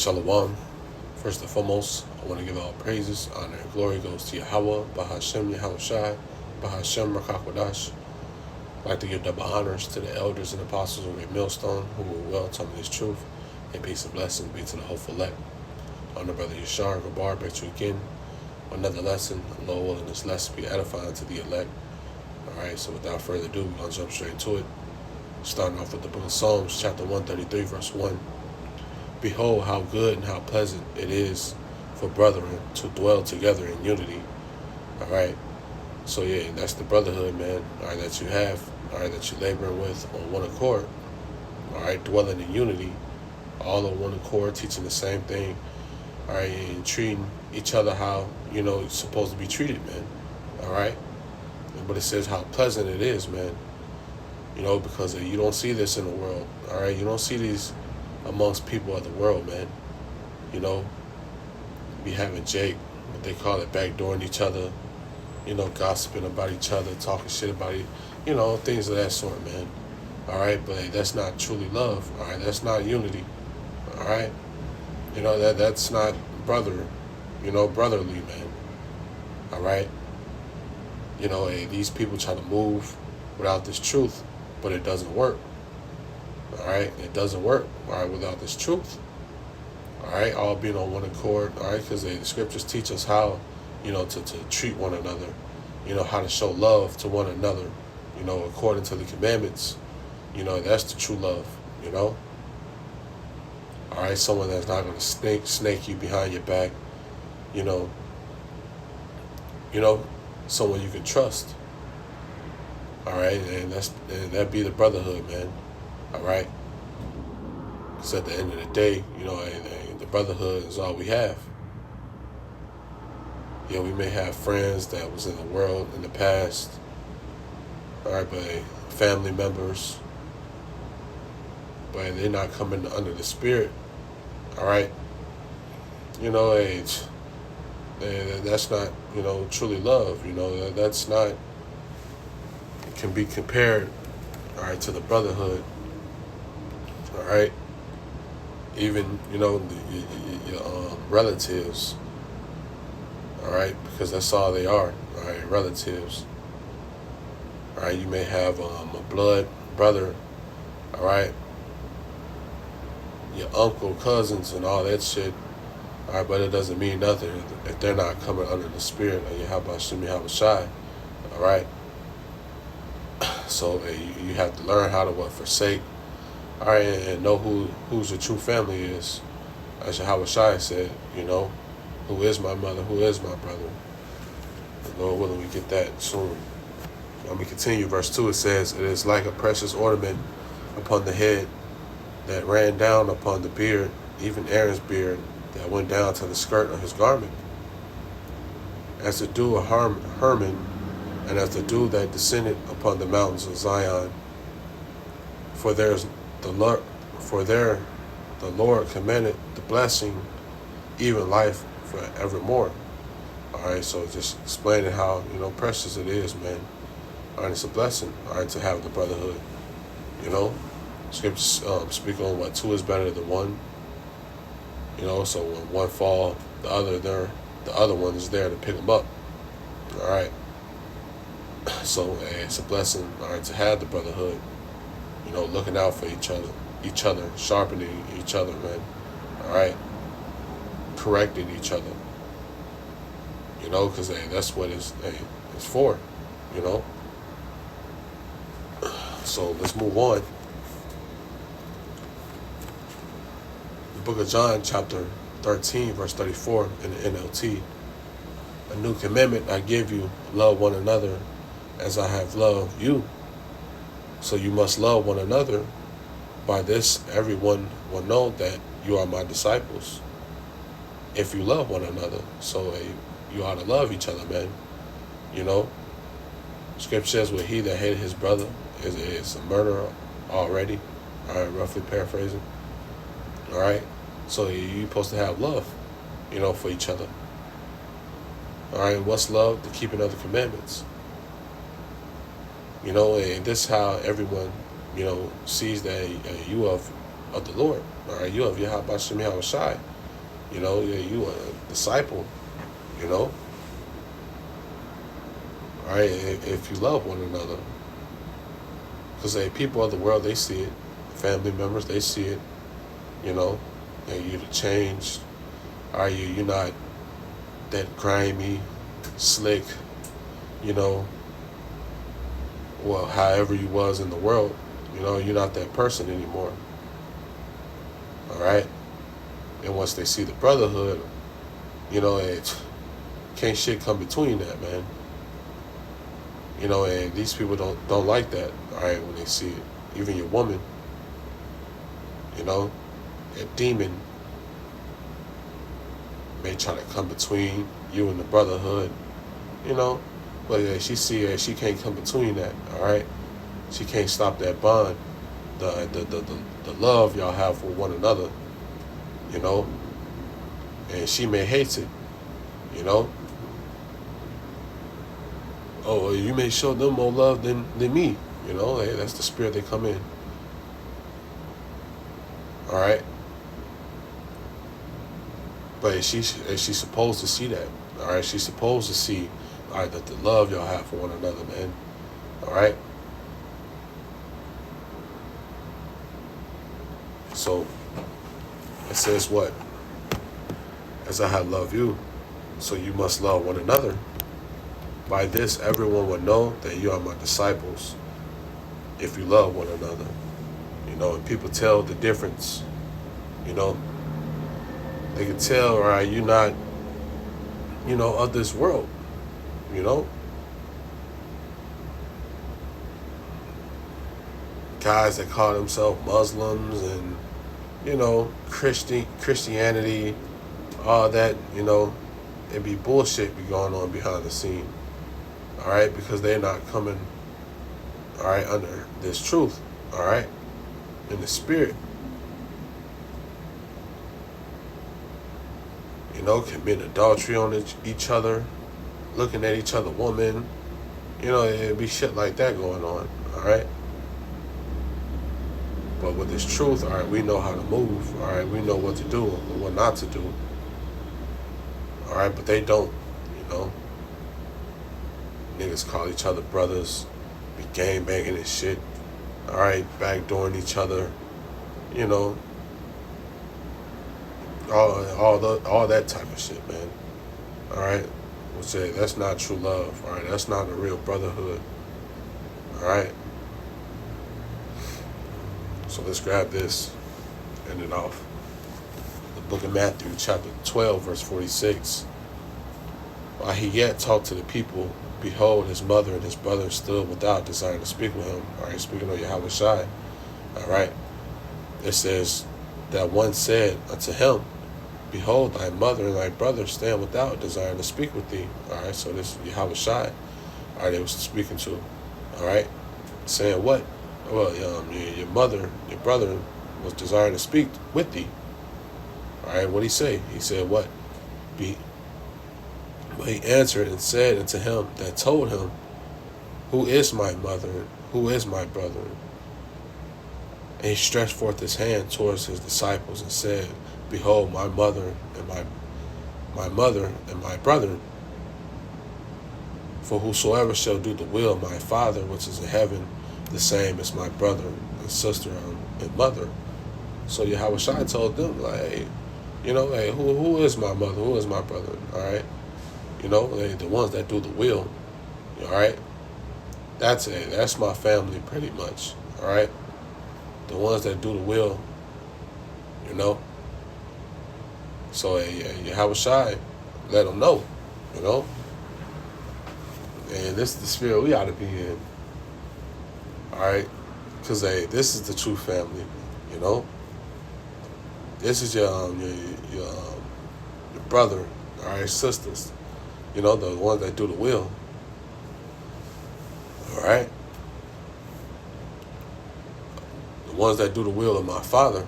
Shalom. First and foremost, I want to give all praises, honor, and glory goes to Yahweh, Bahashem, Yahweh Shai, Bahashem, Rakakwadash. I'd like to give double honors to the elders and apostles of Great Millstone who will well tell me this truth, and peace and blessings be to the hopeful elect. On the brother Yashar Gabar, back to you again. Another lesson, Lord willing, this lesson be edifying to the elect. Alright, so without further ado, we're going to jump straight into it. Starting off with the book of Psalms, chapter 133, verse 1. Behold, how good and how pleasant it is for brethren to dwell together in unity. All right. So, yeah, that's the brotherhood, man. All right, that you have. All right, that you're laboring with on one accord. All right, dwelling in unity. All on one accord, teaching the same thing. All right, and treating each other how, you're supposed to be treated, man. All right. But it says how pleasant it is, man. Because you don't see this in the world. All right. You don't see these amongst people of the world, man. Be having Jake, what they call it, backdooring each other, gossiping about each other, talking shit about it, things of that sort, man. All right, but that's not truly love. All right, that's not unity. All right, that's not brotherly, man. All right, hey, these people try to move without this truth, but it doesn't work. All right, it doesn't work. All right, without this truth. All right, all being on one accord. All right, because the scriptures teach us how, to treat one another. How to show love to one another. According to the commandments. That's the true love. All right, someone that's not going to snake you behind your back. Someone you can trust. All right, and that be the brotherhood, man. All right. Because at the end of the day, the brotherhood is all we have. Yeah, we may have friends that was in the world in the past. All right, but family members. But they're not coming under the spirit. All right. That's not, truly love. That's not, it can be compared, all right, to the brotherhood. All right, even your relatives. All right, because that's all they are. All right, relatives. All right, you may have a blood brother. All right, your uncle, cousins, and all that shit. All right, but it doesn't mean nothing if they're not coming under the spirit of Yahweh Shem Yahweh Shai. All right, so you have to learn how to forsake. All right, and know whose your true family is. As Yahweh Shai said, who is my mother, who is my brother. The Lord willing, we get that soon. Let me continue. Verse 2, it says, it is like a precious ornament upon the head that ran down upon the beard, even Aaron's beard, that went down to the skirt of his garment. As the dew of Hermon, and as the dew that descended upon the mountains of Zion. For there the Lord commanded the blessing, even life forevermore. All right, so just explaining how precious it is, man. All right, it's a blessing. All right, to have the brotherhood. Scriptures speak on what two is better than one. So when one fall, the other one is there to pick them up. All right. So it's a blessing. All right, to have the brotherhood. Looking out for each other, sharpening each other, man. All right, correcting each other. Because that's what it's for. So let's move on. The book of John, chapter 13, verse 34 in the NLT. A new commandment I give you: love one another as I have loved you. So you must love one another. By this, everyone will know that you are my disciples, if you love one another. So you ought to love each other, man. Scripture says, well, he that hated his brother is a murderer already. All right, roughly paraphrasing. All right, so you're supposed to have love, for each other. All right, and what's love? The keeping of the commandments. And this is how everyone, sees that you of the Lord. All right, you of Yahweh Shem Yahweh Shai. You know, yeah, you a disciple. You know, all right. If you love one another, because people of the world, they see it. Family members, they see it. You know, and you to change. Are you're not that grimy, slick, you know, well, however you was in the world, you know, you're not that person anymore. All right? And once they see the brotherhood, you know, can't shit come between that, man. You know, and these people don't like that, all right, when they see it. Even your woman, you know, a demon may try to come between you and the brotherhood, you know, but yeah, she see it, she can't come between that, all right? She can't stop that bond, the love y'all have for one another, you know, and she may hate it, you know. Oh, well, you may show them more love than me, you know. Hey, that's the spirit they come in, all right? But is she supposed to see that, all right? She's supposed to see, all right, that the love y'all have for one another, man, all right? So it says what? As I have loved you, so you must love one another. By this, everyone will know that you are my disciples if you love one another. You know, and people tell the difference. You know, they can tell, all right, you're not, you know, of this world. You know, guys that call themselves Muslims and, you know, Christianity, all that, you know, it be bullshit be going on behind the scene. All right, because they're not coming, all right, under this truth, all right, in the spirit. You know, commit adultery on each other, looking at each other woman. You know, it'd be shit like that going on, all right? But with this truth, all right, we know how to move, all right? We know what to do and what not to do, all right? But they don't, you know? Niggas call each other brothers, be gang banging and shit, all right? Backdooring each other, you know? All that type of shit, man. All right, we'll say that's not true love. All right, that's not a real brotherhood. All right. So let's grab this, end it off. The book of Matthew, chapter 12, verse 46. While he yet talked to the people, behold, his mother and his brother stood without, desiring to speak with him. All right, speaking of Yahweh Shai. All right. It says that one said unto him, behold, thy mother and thy brother stand without, desiring to speak with thee. All right, so this is Yahweh Shai. All right, they was speaking to. All right, saying what? Well, your mother, your brother was desiring to speak with thee. All right, what did he say? He said what? But he answered and said unto him that told him, who is my mother? Who is my brother? And he stretched forth his hand towards his disciples and said, behold, my mother and my mother and my brethren. For whosoever shall do the will of my Father which is in heaven, the same is my brother and sister and mother. So Yahweh Shai told them, like, hey, you know, hey, who is my mother? Who is my brother? All right, you know, the ones that do the will. All right, that's my family pretty much. All right, the ones that do the will. You know. So Yahweh Shai let them know, you know. And this is the spirit we ought to be in. All right, because this is the true family, you know. This is your brother, all right, sisters, you know, the ones that do the will. All right, the ones that do the will of my Father.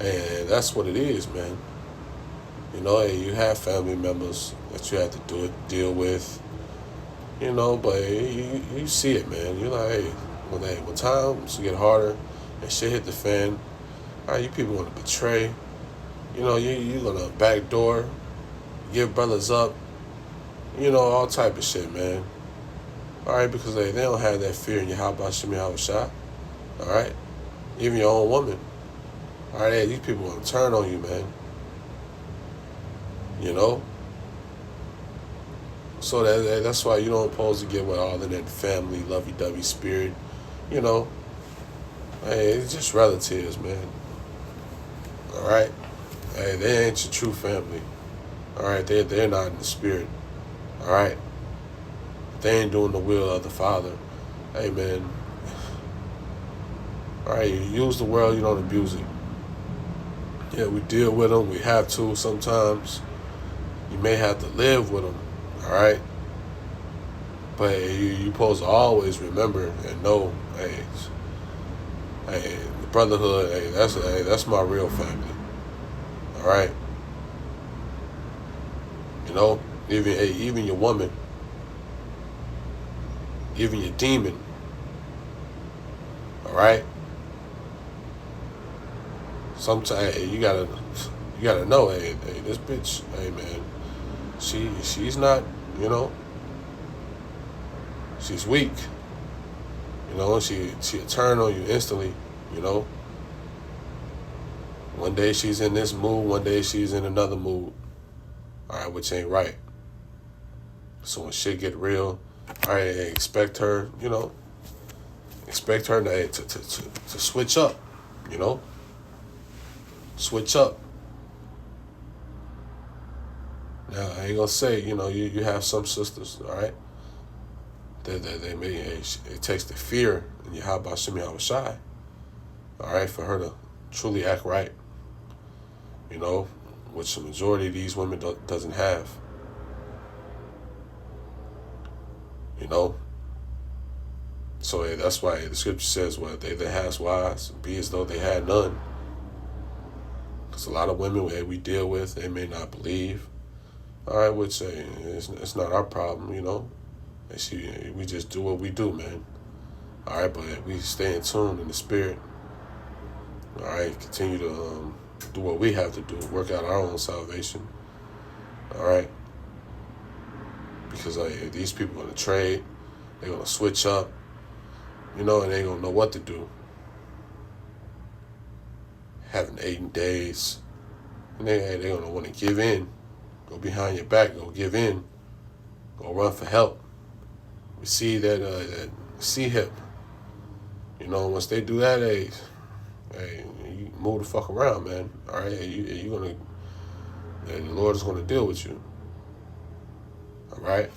And that's what it is, man. You know, you have family members that you have to deal with, you know, but you see it, man. You're like, hey, when times get harder and shit hit the fan, All right, you people want to betray. You know, you're going to backdoor, give brothers up, you know, all type of shit, man. All right, because they don't have that fear in Yahweh Shem Yahweh Shai. All right, even your own woman. All right, these people want to turn on you, man. You know? So that's why you don't supposed to get with all of that family, lovey-dovey spirit. You know? Hey, it's just relatives, man. All right? Hey, they ain't your true family. All right? They're not in the spirit. All right? They ain't doing the will of the Father. Hey, man. All right, you use the world, you don't abuse it. Yeah, we deal with them. We have to sometimes. You may have to live with them. All right? But hey, you supposed to always remember and know, hey, the brotherhood, hey, that's my real family. All right? You know, even your woman, even your demon. All right? Sometimes you gotta know, hey, this bitch, hey man, she's not, you know, she's weak. You know, she'll turn on you instantly, you know. One day she's in this mood, one day she's in another mood. All right, which ain't right. So when shit get real, all right, expect her, you know, expect her to switch up, you know. Switch up. Now, I ain't gonna say, you know, you have some sisters, all right, that they may, it takes the fear in Yahweh Shem Yahweh Shai, all right, for her to truly act right, you know, which the majority of these women doesn't have, you know. So that's why the scripture says, well, they that has wives, be as though they had none. Because a lot of women we deal with, they may not believe. All right, which it's not our problem, you know. We just do what we do, man. All right, but we stay in tune in the spirit. All right, continue to do what we have to do, work out our own salvation. All right, because these people are going to trade, they're going to switch up, you know, and they ain't going to know what to do. Having 8 days, and they're going to want to give in. Go behind your back, go give in, go run for help. We see that C-hip. You know, once they do that, hey, you move the fuck around, man. All right, you gonna, the Lord is gonna deal with you. All right.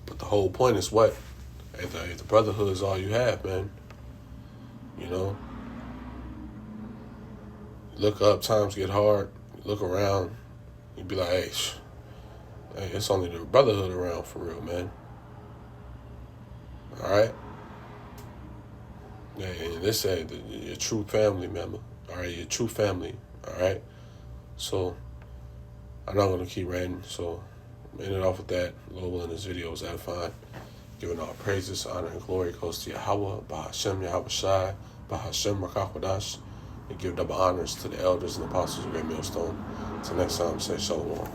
But the whole point is what? The brotherhood is all you have, man. You know. Look up, times get hard. Look around. You be like, hey, it's only the brotherhood around for real, man. All right? Yeah, and this ain't your true family member. All right, your true family. All right? So, I'm not going to keep ranting. So, I'm ending off with that. Lord willing, this video was edifying. Giving all praises, honor, and glory goes to Yahweh, Bahashem, Yahweh Shai, Bahashem, Rakakwadash. And give double honors to the elders and apostles of Great Millstone. Until next time, say shalom.